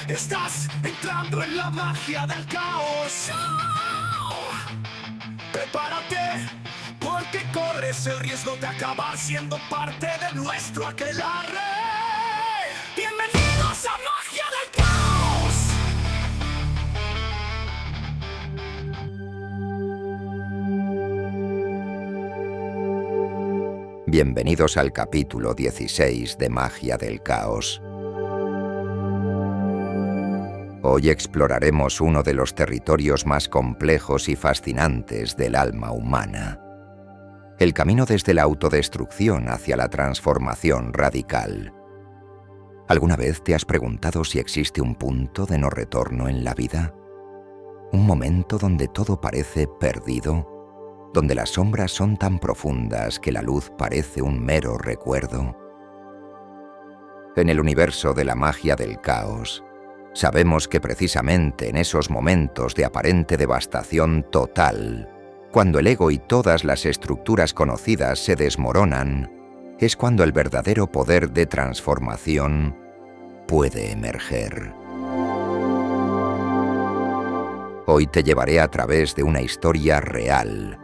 Estás entrando en la magia del caos. Prepárate, porque corres el riesgo de acabar siendo parte de nuestro aquelarre. Bienvenidos a Magia del Caos. Bienvenidos al capítulo 16 de Magia del Caos. Hoy exploraremos uno de los territorios más complejos y fascinantes del alma humana. El camino desde la autodestrucción hacia la transformación radical. ¿Alguna vez te has preguntado si existe un punto de no retorno en la vida? Un momento donde todo parece perdido, donde las sombras son tan profundas que la luz parece un mero recuerdo. En el universo de la magia del caos, sabemos que precisamente en esos momentos de aparente devastación total, cuando el ego y todas las estructuras conocidas se desmoronan, es cuando el verdadero poder de transformación puede emerger. Hoy te llevaré a través de una historia real,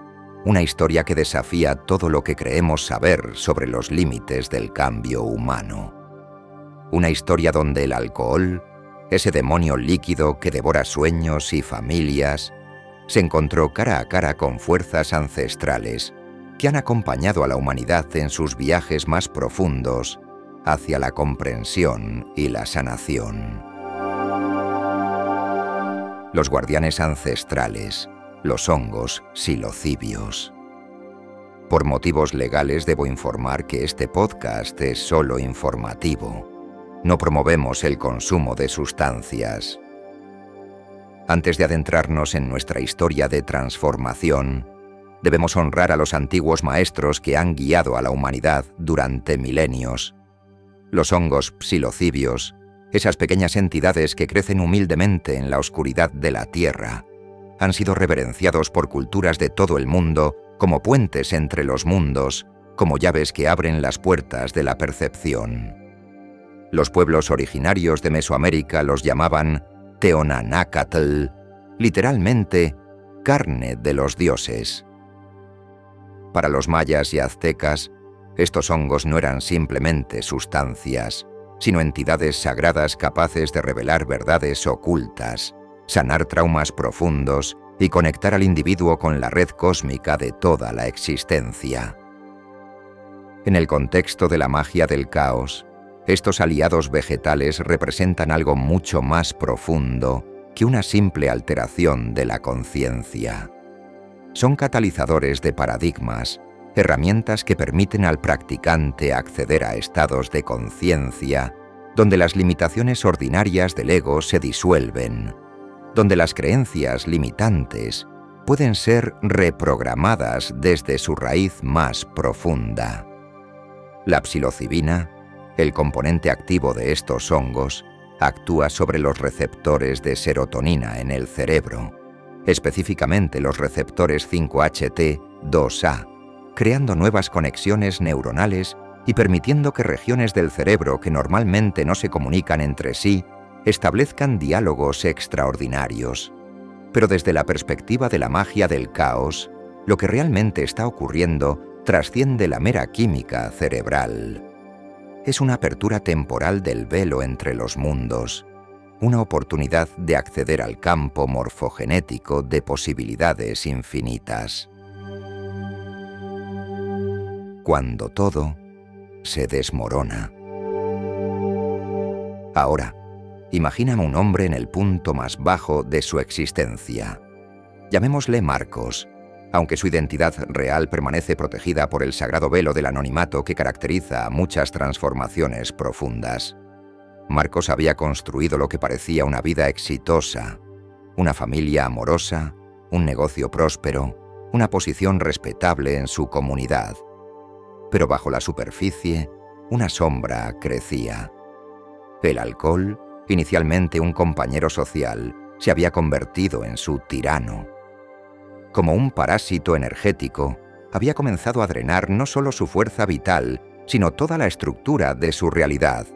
una historia que desafía todo lo que creemos saber sobre los límites del cambio humano. Una historia donde el alcohol, ese demonio líquido que devora sueños y familias, se encontró cara a cara con fuerzas ancestrales que han acompañado a la humanidad en sus viajes más profundos hacia la comprensión y la sanación. Los guardianes ancestrales, los hongos psilocibios. Por motivos legales debo informar que este podcast es solo informativo. No promovemos el consumo de sustancias. Antes de adentrarnos en nuestra historia de transformación, debemos honrar a los antiguos maestros que han guiado a la humanidad durante milenios. Los hongos psilocibios, esas pequeñas entidades que crecen humildemente en la oscuridad de la tierra, han sido reverenciados por culturas de todo el mundo como puentes entre los mundos, como llaves que abren las puertas de la percepción. Los pueblos originarios de Mesoamérica los llamaban Teonanácatl, literalmente carne de los dioses. Para los mayas y aztecas, estos hongos no eran simplemente sustancias, sino entidades sagradas capaces de revelar verdades ocultas, sanar traumas profundos y conectar al individuo con la red cósmica de toda la existencia. En el contexto de la magia del caos, estos aliados vegetales representan algo mucho más profundo que una simple alteración de la conciencia. Son catalizadores de paradigmas, herramientas que permiten al practicante acceder a estados de conciencia donde las limitaciones ordinarias del ego se disuelven, donde las creencias limitantes pueden ser reprogramadas desde su raíz más profunda. La psilocibina, el componente activo de estos hongos, actúa sobre los receptores de serotonina en el cerebro, específicamente los receptores 5-HT2A, creando nuevas conexiones neuronales y permitiendo que regiones del cerebro que normalmente no se comunican entre sí establezcan diálogos extraordinarios. Pero desde la perspectiva de la magia del caos, lo que realmente está ocurriendo trasciende la mera química cerebral. Es una apertura temporal del velo entre los mundos, una oportunidad de acceder al campo morfogenético de posibilidades infinitas. Cuando todo se desmorona. Ahora, imagina a un hombre en el punto más bajo de su existencia. Llamémosle Marcos, aunque su identidad real permanece protegida por el sagrado velo del anonimato que caracteriza a muchas transformaciones profundas. Marcos había construido lo que parecía una vida exitosa, una familia amorosa, un negocio próspero, una posición respetable en su comunidad. Pero bajo la superficie, una sombra crecía. El alcohol, inicialmente un compañero social, se había convertido en su tirano. Como un parásito energético, había comenzado a drenar no solo su fuerza vital, sino toda la estructura de su realidad.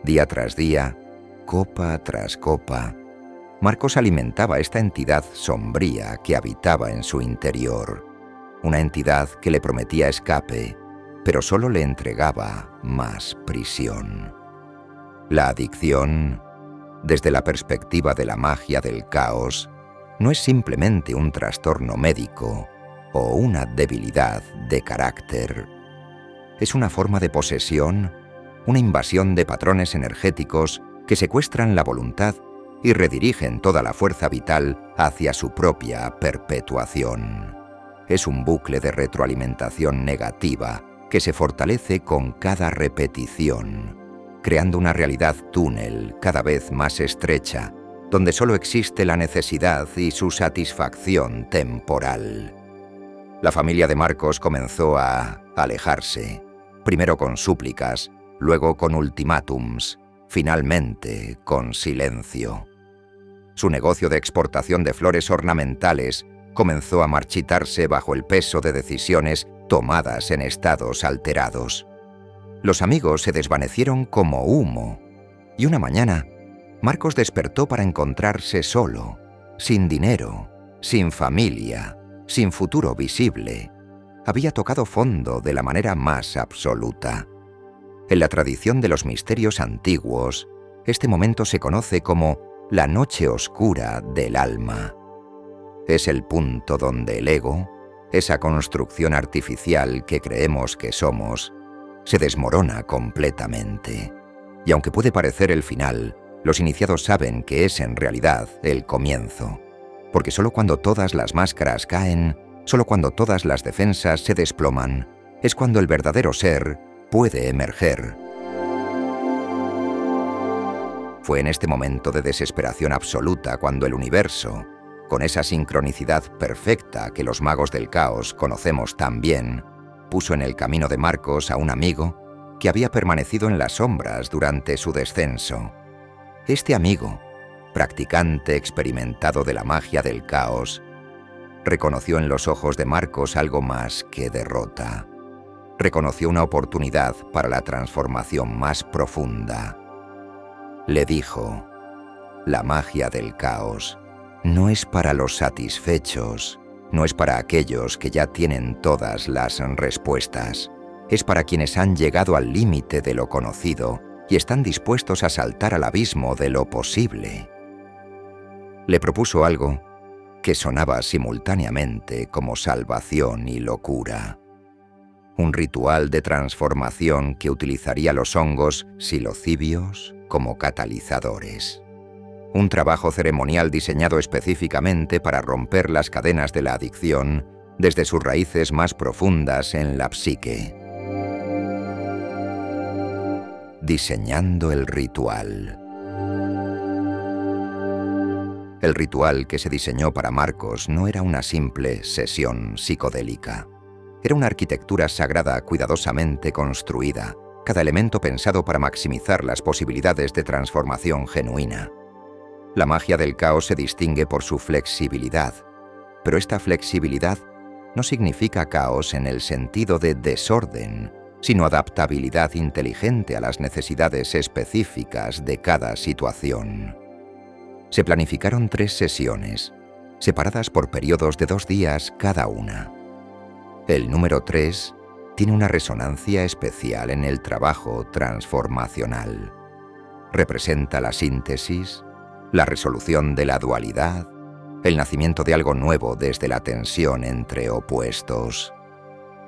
Día tras día, copa tras copa, Marcos alimentaba esta entidad sombría que habitaba en su interior, una entidad que le prometía escape, pero solo le entregaba más prisión. La adicción, desde la perspectiva de la magia del caos, no es simplemente un trastorno médico o una debilidad de carácter. Es una forma de posesión, una invasión de patrones energéticos que secuestran la voluntad y redirigen toda la fuerza vital hacia su propia perpetuación. Es un bucle de retroalimentación negativa que se fortalece con cada repetición, creando una realidad túnel cada vez más estrecha, donde solo existe la necesidad y su satisfacción temporal. La familia de Marcos comenzó a alejarse, primero con súplicas, luego con ultimátums, finalmente con silencio. Su negocio de exportación de flores ornamentales comenzó a marchitarse bajo el peso de decisiones tomadas en estados alterados. Los amigos se desvanecieron como humo, y una mañana, Marcos despertó para encontrarse solo, sin dinero, sin familia, sin futuro visible. Había tocado fondo de la manera más absoluta. En la tradición de los misterios antiguos, este momento se conoce como la noche oscura del alma. Es el punto donde el ego, esa construcción artificial que creemos que somos, se desmorona completamente. Y aunque puede parecer el final, los iniciados saben que es en realidad el comienzo. Porque solo cuando todas las máscaras caen, solo cuando todas las defensas se desploman, es cuando el verdadero ser puede emerger. Fue en este momento de desesperación absoluta cuando el universo, con esa sincronicidad perfecta que los magos del caos conocemos tan bien, puso en el camino de Marcos a un amigo que había permanecido en las sombras durante su descenso. Este amigo, practicante experimentado de la magia del caos, reconoció en los ojos de Marcos algo más que derrota. Reconoció una oportunidad para la transformación más profunda. Le dijo: la magia del caos no es para los satisfechos, no es para aquellos que ya tienen todas las respuestas. Es para quienes han llegado al límite de lo conocido y están dispuestos a saltar al abismo de lo posible. Le propuso algo que sonaba simultáneamente como salvación y locura. Un ritual de transformación que utilizaría los hongos psilocibios como catalizadores. Un trabajo ceremonial diseñado específicamente para romper las cadenas de la adicción desde sus raíces más profundas en la psique. Diseñando el ritual. El ritual que se diseñó para Marcos no era una simple sesión psicodélica. Era una arquitectura sagrada cuidadosamente construida, cada elemento pensado para maximizar las posibilidades de transformación genuina. La magia del caos se distingue por su flexibilidad, pero esta flexibilidad no significa caos en el sentido de desorden, sino adaptabilidad inteligente a las necesidades específicas de cada situación. Se planificaron 3 sesiones, separadas por periodos de 2 días cada una. El número 3 tiene una resonancia especial en el trabajo transformacional. Representa la síntesis, la resolución de la dualidad, el nacimiento de algo nuevo desde la tensión entre opuestos.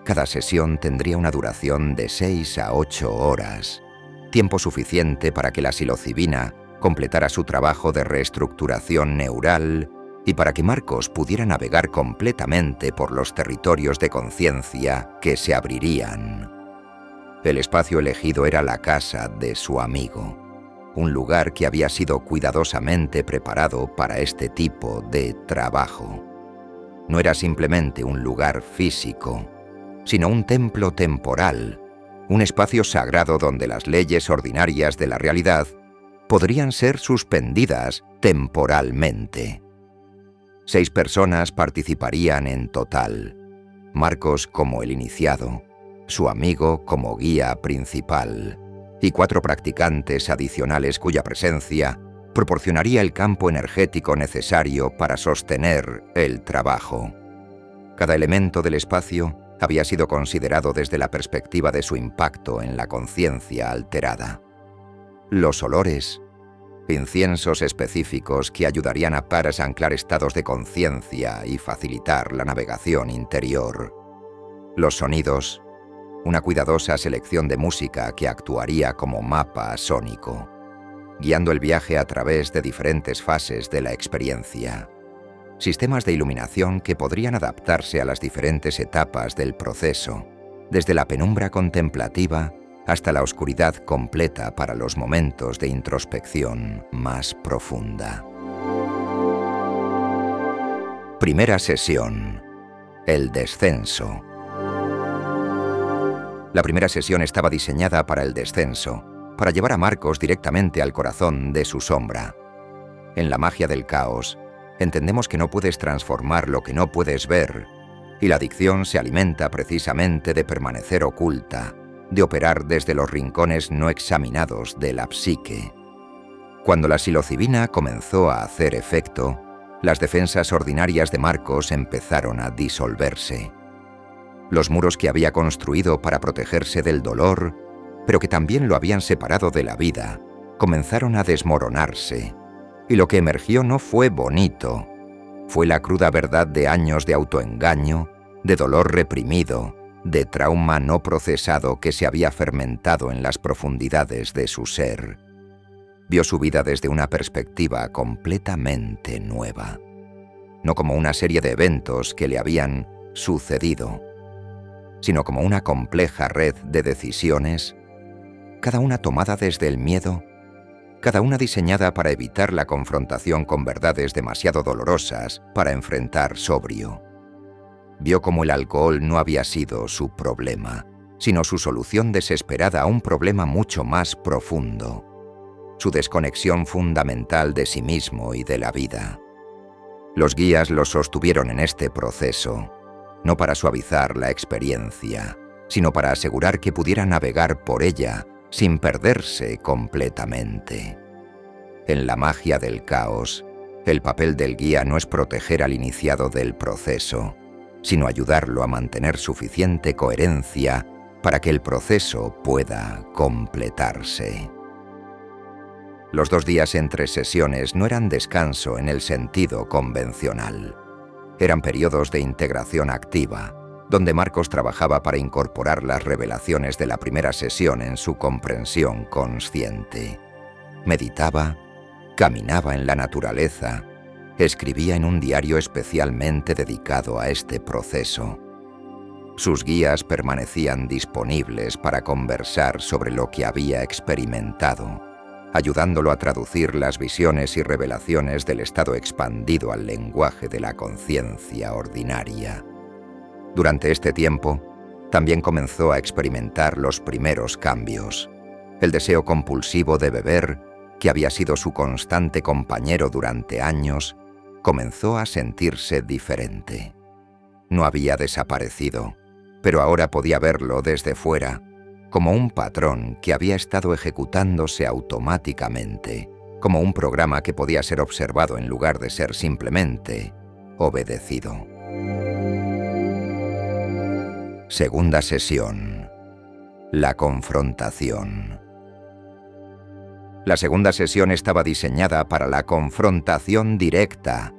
Cada sesión tendría una duración de 6 a 8 horas, tiempo suficiente para que la psilocibina completara su trabajo de reestructuración neural y para que Marcos pudiera navegar completamente por los territorios de conciencia que se abrirían. El espacio elegido era la casa de su amigo, un lugar que había sido cuidadosamente preparado para este tipo de trabajo. No era simplemente un lugar físico, sino un templo temporal, un espacio sagrado donde las leyes ordinarias de la realidad podrían ser suspendidas temporalmente. 6 personas participarían en total. Marcos como el iniciado, su amigo como guía principal, y 4 practicantes adicionales cuya presencia proporcionaría el campo energético necesario para sostener el trabajo. Cada elemento del espacio había sido considerado desde la perspectiva de su impacto en la conciencia alterada. Los olores, inciensos específicos que ayudarían a Paras a anclar estados de conciencia y facilitar la navegación interior. Los sonidos, una cuidadosa selección de música que actuaría como mapa sónico, guiando el viaje a través de diferentes fases de la experiencia. Sistemas de iluminación que podrían adaptarse a las diferentes etapas del proceso, desde la penumbra contemplativa hasta la oscuridad completa para los momentos de introspección más profunda. Primera sesión: el descenso. La primera sesión estaba diseñada para el descenso, para llevar a Marcos directamente al corazón de su sombra. En la magia del caos, entendemos que no puedes transformar lo que no puedes ver, y la adicción se alimenta precisamente de permanecer oculta, de operar desde los rincones no examinados de la psique. Cuando la psilocibina comenzó a hacer efecto, las defensas ordinarias de Marcos empezaron a disolverse. Los muros que había construido para protegerse del dolor, pero que también lo habían separado de la vida, comenzaron a desmoronarse, y lo que emergió no fue bonito, fue la cruda verdad de años de autoengaño, de dolor reprimido, de trauma no procesado que se había fermentado en las profundidades de su ser. Vio su vida desde una perspectiva completamente nueva, no como una serie de eventos que le habían sucedido, sino como una compleja red de decisiones, cada una tomada desde el miedo, cada una diseñada para evitar la confrontación con verdades demasiado dolorosas para enfrentar sobrio. Vio cómo el alcohol no había sido su problema, sino su solución desesperada a un problema mucho más profundo, su desconexión fundamental de sí mismo y de la vida. Los guías lo sostuvieron en este proceso, no para suavizar la experiencia, sino para asegurar que pudiera navegar por ella sin perderse completamente. En la magia del caos, el papel del guía no es proteger al iniciado del proceso, sino ayudarlo a mantener suficiente coherencia para que el proceso pueda completarse. Los 2 días entre sesiones no eran descanso en el sentido convencional. Eran periodos de integración activa, donde Marcos trabajaba para incorporar las revelaciones de la primera sesión en su comprensión consciente. Meditaba, caminaba en la naturaleza, escribía en un diario especialmente dedicado a este proceso. Sus guías permanecían disponibles para conversar sobre lo que había experimentado, ayudándolo a traducir las visiones y revelaciones del estado expandido al lenguaje de la conciencia ordinaria. Durante este tiempo, también comenzó a experimentar los primeros cambios. El deseo compulsivo de beber, que había sido su constante compañero durante años, comenzó a sentirse diferente. No había desaparecido, pero ahora podía verlo desde fuera, como un patrón que había estado ejecutándose automáticamente, como un programa que podía ser observado en lugar de ser simplemente obedecido. Segunda sesión: la confrontación. La segunda sesión estaba diseñada para la confrontación directa.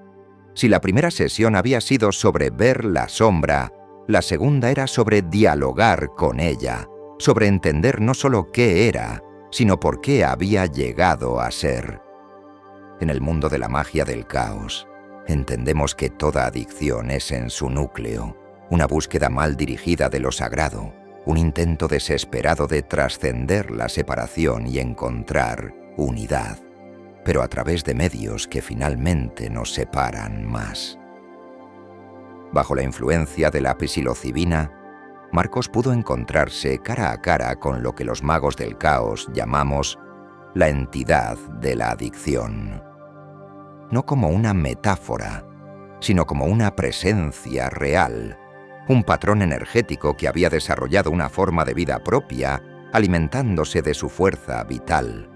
Si la primera sesión había sido sobre ver la sombra, la segunda era sobre dialogar con ella, sobre entender no solo qué era, sino por qué había llegado a ser. En el mundo de la magia del caos, entendemos que toda adicción es en su núcleo una búsqueda mal dirigida de lo sagrado, un intento desesperado de trascender la separación y encontrar unidad, pero a través de medios que finalmente nos separan más. Bajo la influencia de la psilocibina, Marcos pudo encontrarse cara a cara con lo que los magos del caos llamamos la entidad de la adicción. No como una metáfora, sino como una presencia real, un patrón energético que había desarrollado una forma de vida propia, alimentándose de su fuerza vital.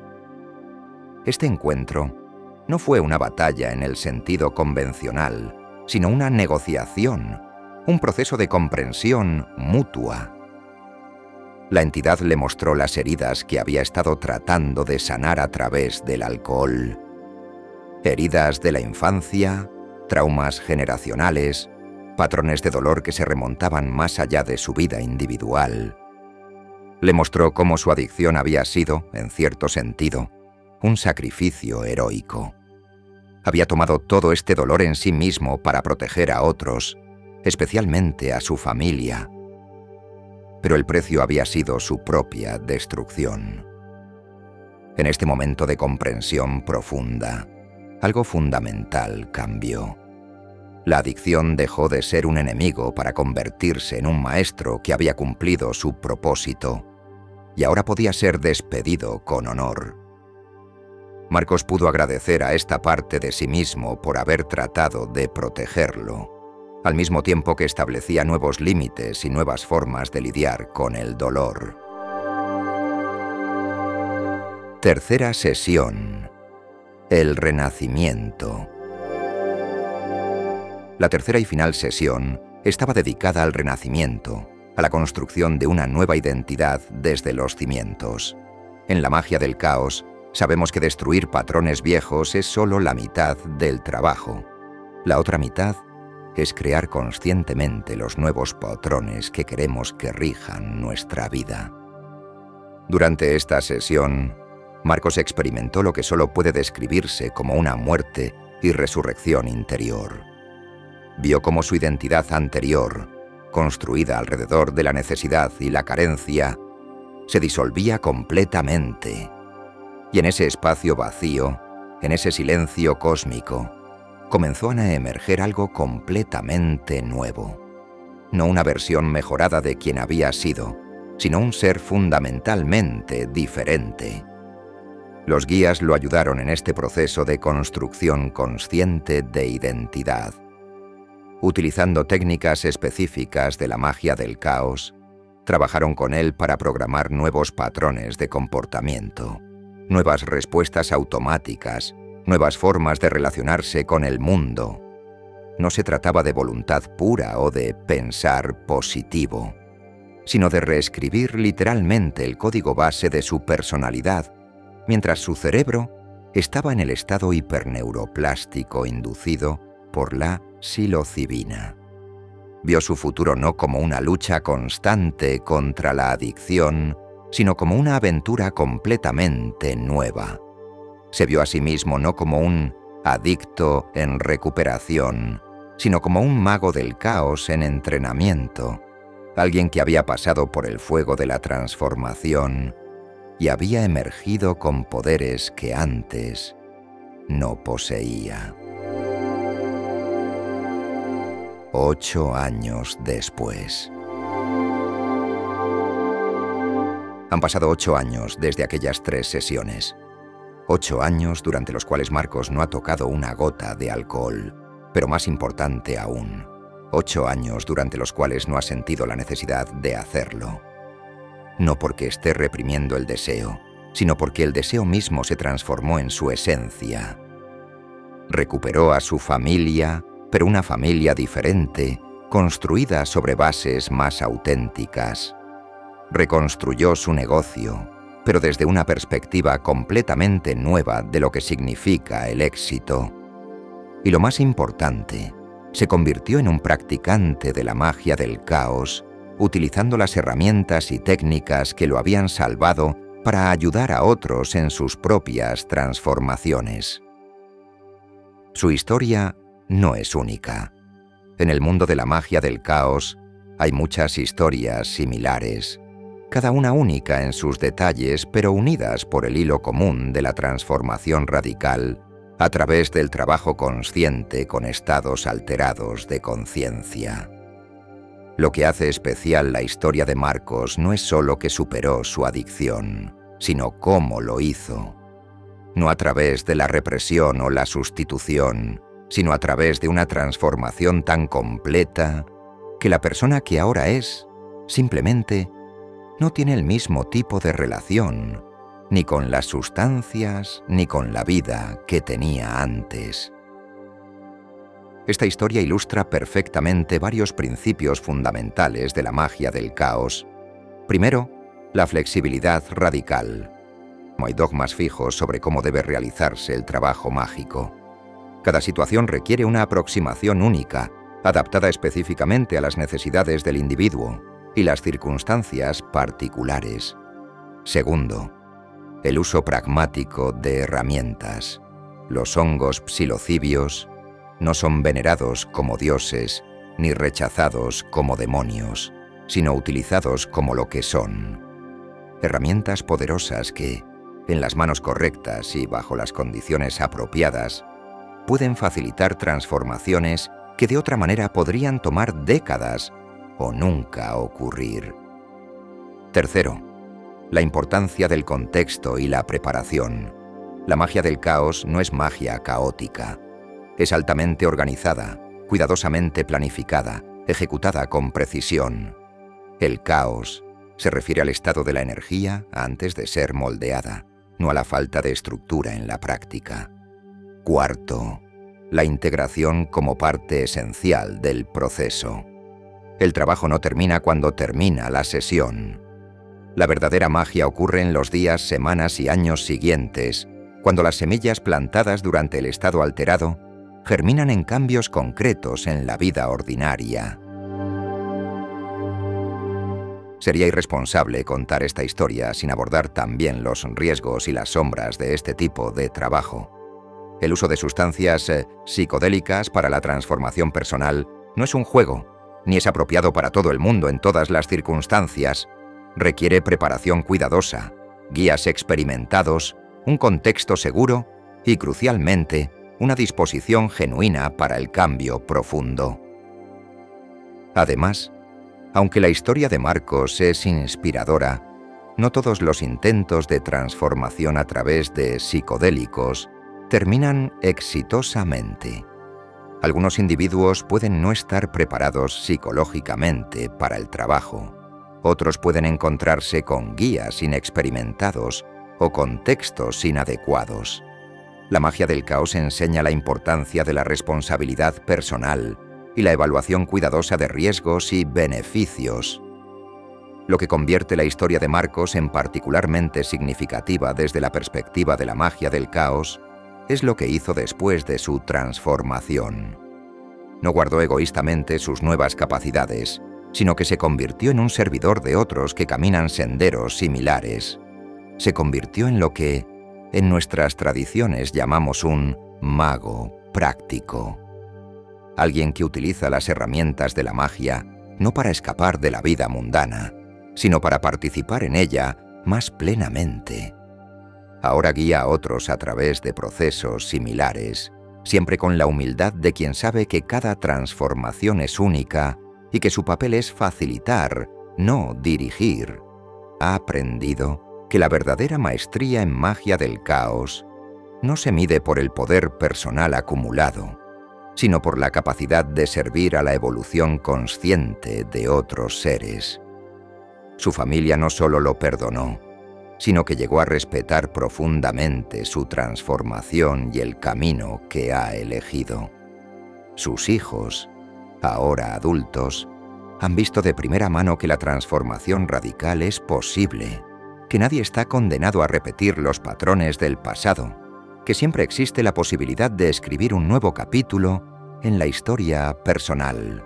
Este encuentro no fue una batalla en el sentido convencional, sino una negociación, un proceso de comprensión mutua. La entidad le mostró las heridas que había estado tratando de sanar a través del alcohol. Heridas de la infancia, traumas generacionales, patrones de dolor que se remontaban más allá de su vida individual. Le mostró cómo su adicción había sido, en cierto sentido, un sacrificio heroico. Había tomado todo este dolor en sí mismo para proteger a otros, especialmente a su familia. Pero el precio había sido su propia destrucción. En este momento de comprensión profunda, algo fundamental cambió. La adicción dejó de ser un enemigo para convertirse en un maestro que había cumplido su propósito, y ahora podía ser despedido con honor. Marcos pudo agradecer a esta parte de sí mismo por haber tratado de protegerlo, al mismo tiempo que establecía nuevos límites y nuevas formas de lidiar con el dolor. Tercera sesión. El renacimiento. La tercera y final sesión estaba dedicada al renacimiento, a la construcción de una nueva identidad desde los cimientos. En la magia del caos, sabemos que destruir patrones viejos es solo la mitad del trabajo. La otra mitad es crear conscientemente los nuevos patrones que queremos que rijan nuestra vida. Durante esta sesión, Marcos experimentó lo que solo puede describirse como una muerte y resurrección interior. Vio cómo su identidad anterior, construida alrededor de la necesidad y la carencia, se disolvía completamente. Y en ese espacio vacío, en ese silencio cósmico, comenzó a emerger algo completamente nuevo. No una versión mejorada de quien había sido, sino un ser fundamentalmente diferente. Los guías lo ayudaron en este proceso de construcción consciente de identidad. Utilizando técnicas específicas de la magia del caos, trabajaron con él para programar nuevos patrones de comportamiento, nuevas respuestas automáticas, nuevas formas de relacionarse con el mundo. No se trataba de voluntad pura o de pensar positivo, sino de reescribir literalmente el código base de su personalidad, mientras su cerebro estaba en el estado hiperneuroplástico inducido por la psilocibina. Vio su futuro no como una lucha constante contra la adicción, sino como una aventura completamente nueva. Se vio a sí mismo no como un adicto en recuperación, sino como un mago del caos en entrenamiento, alguien que había pasado por el fuego de la transformación y había emergido con poderes que antes no poseía. 8 años después. Han pasado 8 años desde aquellas 3 sesiones. 8 años durante los cuales Marcos no ha tocado una gota de alcohol, pero más importante aún, 8 años durante los cuales no ha sentido la necesidad de hacerlo. No porque esté reprimiendo el deseo, sino porque el deseo mismo se transformó en su esencia. Recuperó a su familia, pero una familia diferente, construida sobre bases más auténticas. Reconstruyó su negocio, pero desde una perspectiva completamente nueva de lo que significa el éxito. Y lo más importante, se convirtió en un practicante de la magia del caos, utilizando las herramientas y técnicas que lo habían salvado para ayudar a otros en sus propias transformaciones. Su historia no es única. En el mundo de la magia del caos hay muchas historias similares, cada una única en sus detalles, pero unidas por el hilo común de la transformación radical a través del trabajo consciente con estados alterados de conciencia. Lo que hace especial la historia de Marcos no es solo que superó su adicción, sino cómo lo hizo. No a través de la represión o la sustitución, sino a través de una transformación tan completa que la persona que ahora es, simplemente, no tiene el mismo tipo de relación, ni con las sustancias, ni con la vida que tenía antes. Esta historia ilustra perfectamente varios principios fundamentales de la magia del caos. Primero, la flexibilidad radical. No hay dogmas fijos sobre cómo debe realizarse el trabajo mágico. Cada situación requiere una aproximación única, adaptada específicamente a las necesidades del individuo y las circunstancias particulares. Segundo, el uso pragmático de herramientas. Los hongos psilocibios no son venerados como dioses ni rechazados como demonios, sino utilizados como lo que son. Herramientas poderosas que, en las manos correctas y bajo las condiciones apropiadas, pueden facilitar transformaciones que de otra manera podrían tomar décadas o nunca ocurrir. Tercero, la importancia del contexto y la preparación. La magia del caos no es magia caótica. Es altamente organizada, cuidadosamente planificada, ejecutada con precisión. El caos se refiere al estado de la energía antes de ser moldeada, no a la falta de estructura en la práctica. Cuarto, la integración como parte esencial del proceso. El trabajo no termina cuando termina la sesión. La verdadera magia ocurre en los días, semanas y años siguientes, cuando las semillas plantadas durante el estado alterado germinan en cambios concretos en la vida ordinaria. Sería irresponsable contar esta historia sin abordar también los riesgos y las sombras de este tipo de trabajo. El uso de sustancias psicodélicas para la transformación personal no es un juego, ni es apropiado para todo el mundo en todas las circunstancias. Requiere preparación cuidadosa, guías experimentados, un contexto seguro y, crucialmente, una disposición genuina para el cambio profundo. Además, aunque la historia de Marcos es inspiradora, no todos los intentos de transformación a través de psicodélicos terminan exitosamente. Algunos individuos pueden no estar preparados psicológicamente para el trabajo. Otros pueden encontrarse con guías inexperimentados o contextos inadecuados. La magia del caos enseña la importancia de la responsabilidad personal y la evaluación cuidadosa de riesgos y beneficios. Lo que convierte la historia de Marcos en particularmente significativa desde la perspectiva de la magia del caos es lo que hizo después de su transformación. No guardó egoístamente sus nuevas capacidades, sino que se convirtió en un servidor de otros que caminan senderos similares. Se convirtió en lo que, en nuestras tradiciones, llamamos un mago práctico. Alguien que utiliza las herramientas de la magia no para escapar de la vida mundana, sino para participar en ella más plenamente. Ahora guía a otros a través de procesos similares, siempre con la humildad de quien sabe que cada transformación es única y que su papel es facilitar, no dirigir. Ha aprendido que la verdadera maestría en magia del caos no se mide por el poder personal acumulado, sino por la capacidad de servir a la evolución consciente de otros seres. Su familia no solo lo perdonó, sino que llegó a respetar profundamente su transformación y el camino que ha elegido. Sus hijos, ahora adultos, han visto de primera mano que la transformación radical es posible, que nadie está condenado a repetir los patrones del pasado, que siempre existe la posibilidad de escribir un nuevo capítulo en la historia personal.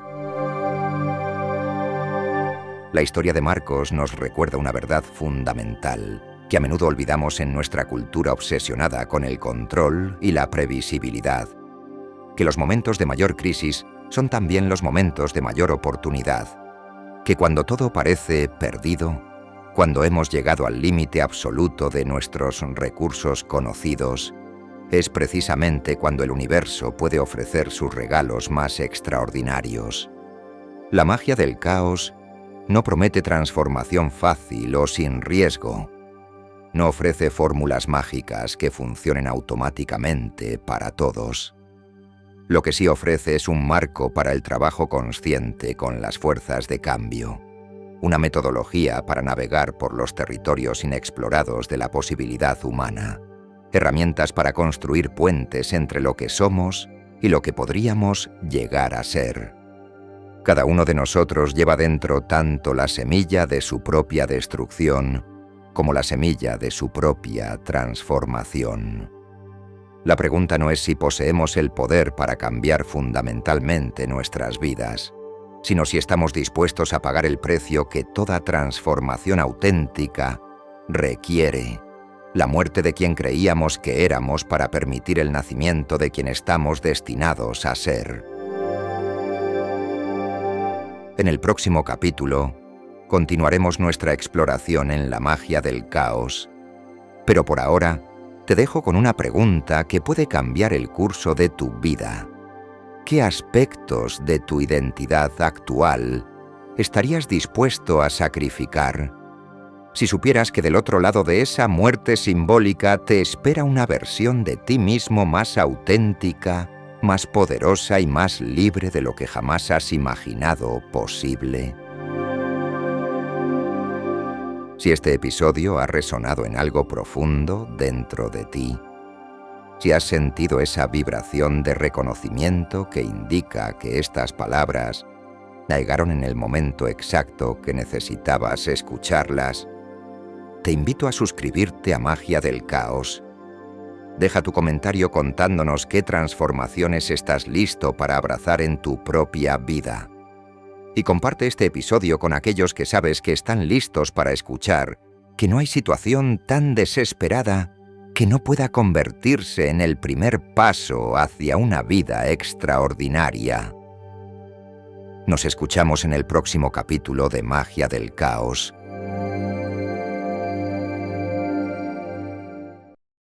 La historia de Marcos nos recuerda una verdad fundamental, que a menudo olvidamos en nuestra cultura obsesionada con el control y la previsibilidad, que los momentos de mayor crisis son también los momentos de mayor oportunidad, que cuando todo parece perdido, cuando hemos llegado al límite absoluto de nuestros recursos conocidos, es precisamente cuando el universo puede ofrecer sus regalos más extraordinarios. La magia del caos no promete transformación fácil o sin riesgo. No ofrece fórmulas mágicas que funcionen automáticamente para todos. Lo que sí ofrece es un marco para el trabajo consciente con las fuerzas de cambio, una metodología para navegar por los territorios inexplorados de la posibilidad humana, herramientas para construir puentes entre lo que somos y lo que podríamos llegar a ser. Cada uno de nosotros lleva dentro tanto la semilla de su propia destrucción como la semilla de su propia transformación. La pregunta no es si poseemos el poder para cambiar fundamentalmente nuestras vidas, sino si estamos dispuestos a pagar el precio que toda transformación auténtica requiere: la muerte de quien creíamos que éramos para permitir el nacimiento de quien estamos destinados a ser. En el próximo capítulo, continuaremos nuestra exploración en la magia del caos, pero por ahora te dejo con una pregunta que puede cambiar el curso de tu vida. ¿Qué aspectos de tu identidad actual estarías dispuesto a sacrificar si supieras que del otro lado de esa muerte simbólica te espera una versión de ti mismo más auténtica, más poderosa y más libre de lo que jamás has imaginado posible? Si este episodio ha resonado en algo profundo dentro de ti, si has sentido esa vibración de reconocimiento que indica que estas palabras llegaron en el momento exacto que necesitabas escucharlas, te invito a suscribirte a Magia del Caos. Deja tu comentario contándonos qué transformaciones estás listo para abrazar en tu propia vida. Y comparte este episodio con aquellos que sabes que están listos para escuchar que no hay situación tan desesperada que no pueda convertirse en el primer paso hacia una vida extraordinaria. Nos escuchamos en el próximo capítulo de Magia del Caos.